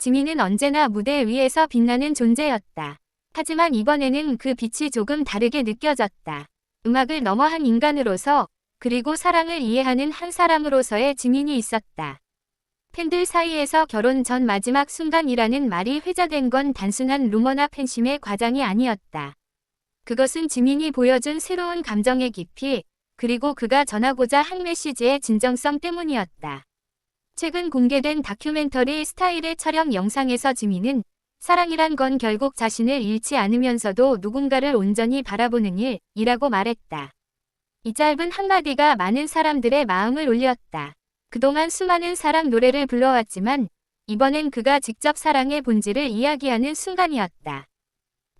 지민은 언제나 무대 위에서 빛나는 존재였다. 하지만 이번에는 그 빛이 조금 다르게 느껴졌다. 음악을 넘어 한 인간으로서, 그리고 사랑을 이해하는 한 사람으로서의 지민이 있었다. 팬들 사이에서 결혼 전 마지막 순간이라는 말이 회자된 건 단순한 루머나 팬심의 과장이 아니었다. 그것은 지민이 보여준 새로운 감정의 깊이, 그리고 그가 전하고자 한 메시지의 진정성 때문이었다. 최근 공개된 다큐멘터리 스타일의 촬영 영상에서 지민은 사랑이란 건 결국 자신을 잃지 않으면서도 누군가를 온전히 바라보는 일이라고 말했다. 이 짧은 한마디가 많은 사람들의 마음을 울렸다. 그동안 수많은 사랑 노래를 불러왔지만 이번엔 그가 직접 사랑의 본질을 이야기하는 순간이었다.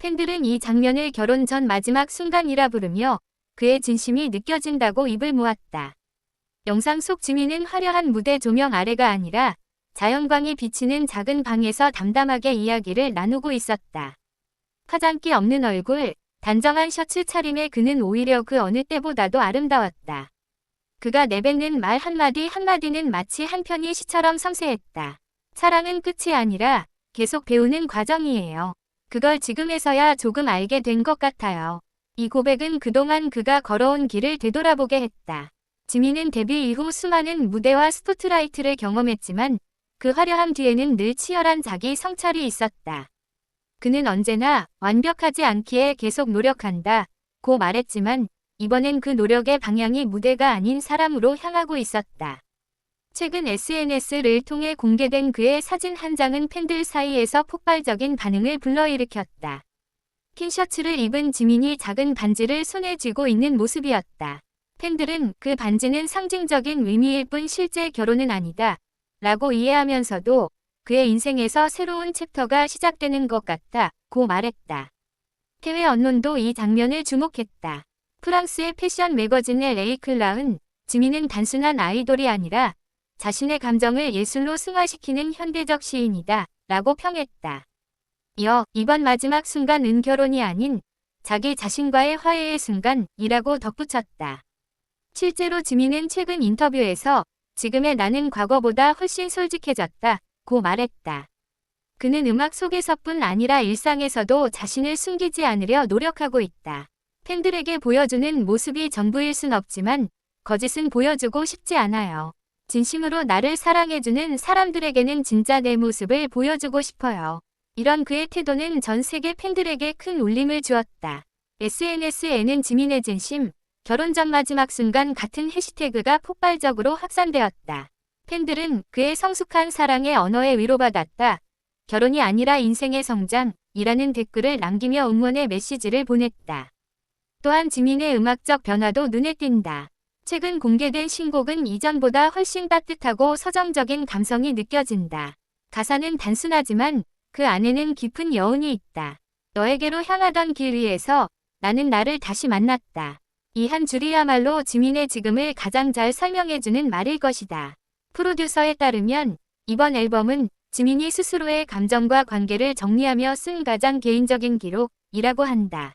팬들은 이 장면을 결혼 전 마지막 순간이라 부르며 그의 진심이 느껴진다고 입을 모았다. 영상 속 지민은 화려한 무대 조명 아래가 아니라 자연광이 비치는 작은 방에서 담담하게 이야기를 나누고 있었다. 화장기 없는 얼굴, 단정한 셔츠 차림의 그는 오히려 그 어느 때보다도 아름다웠다. 그가 내뱉는 말 한마디 한마디는 마치 한 편의 시처럼 섬세했다. 사랑은 끝이 아니라 계속 배우는 과정이에요. 그걸 지금에서야 조금 알게 된 것 같아요. 이 고백은 그동안 그가 걸어온 길을 되돌아보게 했다. 지민은 데뷔 이후 수많은 무대와 스포트라이트를 경험했지만 그 화려함 뒤에는 늘 치열한 자기 성찰이 있었다. 그는 언제나 완벽하지 않기에 계속 노력한다고 말했지만 이번엔 그 노력의 방향이 무대가 아닌 사람으로 향하고 있었다. 최근 SNS를 통해 공개된 그의 사진 한 장은 팬들 사이에서 폭발적인 반응을 불러일으켰다. 흰 셔츠를 입은 지민이 작은 반지를 손에 쥐고 있는 모습이었다. 팬들은 그 반지는 상징적인 의미일 뿐 실제 결혼은 아니다 라고 이해하면서도 그의 인생에서 새로운 챕터가 시작되는 것 같다고 말했다. 해외 언론도 이 장면을 주목했다. 프랑스의 패션 매거진 LA 클라은 지민은 단순한 아이돌이 아니라 자신의 감정을 예술로 승화시키는 현대적 시인이다 라고 평했다. 이어 이번 마지막 순간은 결혼이 아닌 자기 자신과의 화해의 순간이라고 덧붙였다. 실제로 지민은 최근 인터뷰에서 지금의 나는 과거보다 훨씬 솔직해졌다고 말했다. 그는 음악 속에서뿐 아니라 일상에서도 자신을 숨기지 않으려 노력하고 있다. 팬들에게 보여주는 모습이 전부일 순 없지만 거짓은 보여주고 싶지 않아요. 진심으로 나를 사랑해주는 사람들에게는 진짜 내 모습을 보여주고 싶어요. 이런 그의 태도는 전 세계 팬들에게 큰 울림을 주었다. SNS에는 지민의 진심, 결혼 전 마지막 순간 같은 해시태그가 폭발적으로 확산되었다. 팬들은 그의 성숙한 사랑의 언어에 위로받았다. 결혼이 아니라 인생의 성장이라는 댓글을 남기며 응원의 메시지를 보냈다. 또한 지민의 음악적 변화도 눈에 띈다. 최근 공개된 신곡은 이전보다 훨씬 따뜻하고 서정적인 감성이 느껴진다. 가사는 단순하지만 그 안에는 깊은 여운이 있다. 너에게로 향하던 길 위에서 나는 나를 다시 만났다. 이 한 줄이야말로 지민의 지금을 가장 잘 설명해주는 말일 것이다. 프로듀서에 따르면 이번 앨범은 지민이 스스로의 감정과 관계를 정리하며 쓴 가장 개인적인 기록이라고 한다.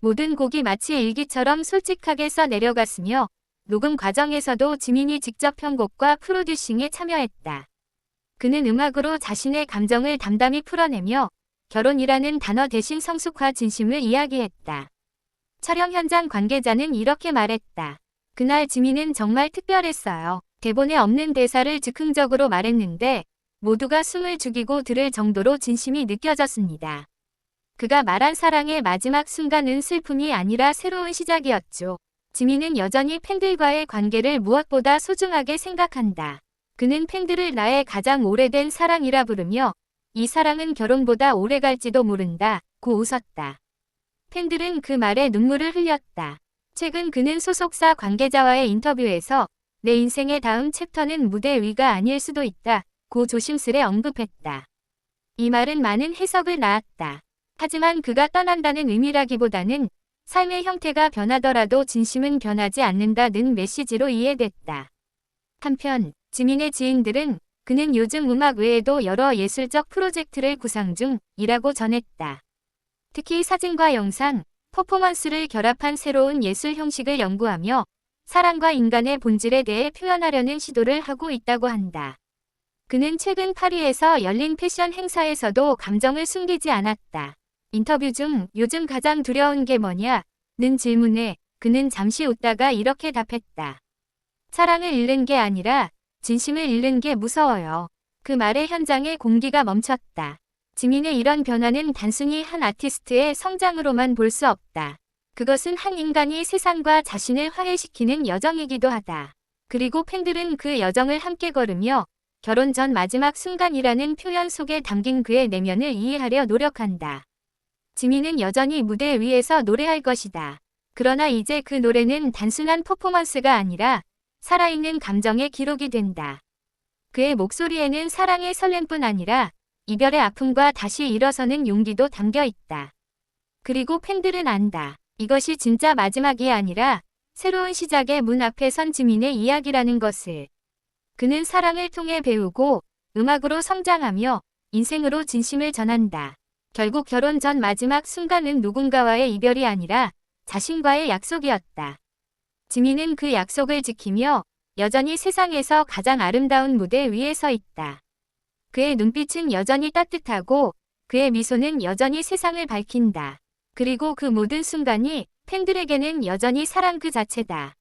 모든 곡이 마치 일기처럼 솔직하게 써내려갔으며 녹음 과정에서도 지민이 직접 편곡과 프로듀싱에 참여했다. 그는 음악으로 자신의 감정을 담담히 풀어내며 결혼이라는 단어 대신 성숙화 진심을 이야기했다. 촬영 현장 관계자는 이렇게 말했다. 그날 지민은 정말 특별했어요. 대본에 없는 대사를 즉흥적으로 말했는데 모두가 숨을 죽이고 들을 정도로 진심이 느껴졌습니다. 그가 말한 사랑의 마지막 순간은 슬픔이 아니라 새로운 시작이었죠. 지민은 여전히 팬들과의 관계를 무엇보다 소중하게 생각한다. 그는 팬들을 나의 가장 오래된 사랑이라 부르며 이 사랑은 결혼보다 오래갈지도 모른다고 웃었다. 팬들은 그 말에 눈물을 흘렸다. 최근 그는 소속사 관계자와의 인터뷰에서 내 인생의 다음 챕터는 무대 위가 아닐 수도 있다고 조심스레 언급했다. 이 말은 많은 해석을 낳았다. 하지만 그가 떠난다는 의미라기보다는 삶의 형태가 변하더라도 진심은 변하지 않는다는 메시지로 이해됐다. 한편 지민의 지인들은 그는 요즘 음악 외에도 여러 예술적 프로젝트를 구상 중이라고 전했다. 특히 사진과 영상, 퍼포먼스를 결합한 새로운 예술 형식을 연구하며 사랑과 인간의 본질에 대해 표현하려는 시도를 하고 있다고 한다. 그는 최근 파리에서 열린 패션 행사에서도 감정을 숨기지 않았다. 인터뷰 중 요즘 가장 두려운 게 뭐냐? 는 질문에 그는 잠시 웃다가 이렇게 답했다. 사랑을 잃는 게 아니라 진심을 잃는 게 무서워요. 그 말에 현장의 공기가 멈췄다. 지민의 이런 변화는 단순히 한 아티스트의 성장으로만 볼 수 없다. 그것은 한 인간이 세상과 자신을 화해시키는 여정이기도 하다. 그리고 팬들은 그 여정을 함께 걸으며 결혼 전 마지막 순간이라는 표현 속에 담긴 그의 내면을 이해하려 노력한다. 지민은 여전히 무대 위에서 노래할 것이다. 그러나 이제 그 노래는 단순한 퍼포먼스가 아니라 살아있는 감정의 기록이 된다. 그의 목소리에는 사랑의 설렘뿐 아니라 이별의 아픔과 다시 일어서는 용기도 담겨 있다. 그리고 팬들은 안다. 이것이 진짜 마지막이 아니라 새로운 시작의 문 앞에 선 지민의 이야기라는 것을. 그는 사랑을 통해 배우고 음악으로 성장하며 인생으로 진심을 전한다. 결국 결혼 전 마지막 순간은 누군가와의 이별이 아니라 자신과의 약속이었다. 지민은 그 약속을 지키며 여전히 세상에서 가장 아름다운 무대 위에 서 있다. 그의 눈빛은 여전히 따뜻하고 그의 미소는 여전히 세상을 밝힌다. 그리고 그 모든 순간이 팬들에게는 여전히 사랑 그 자체다.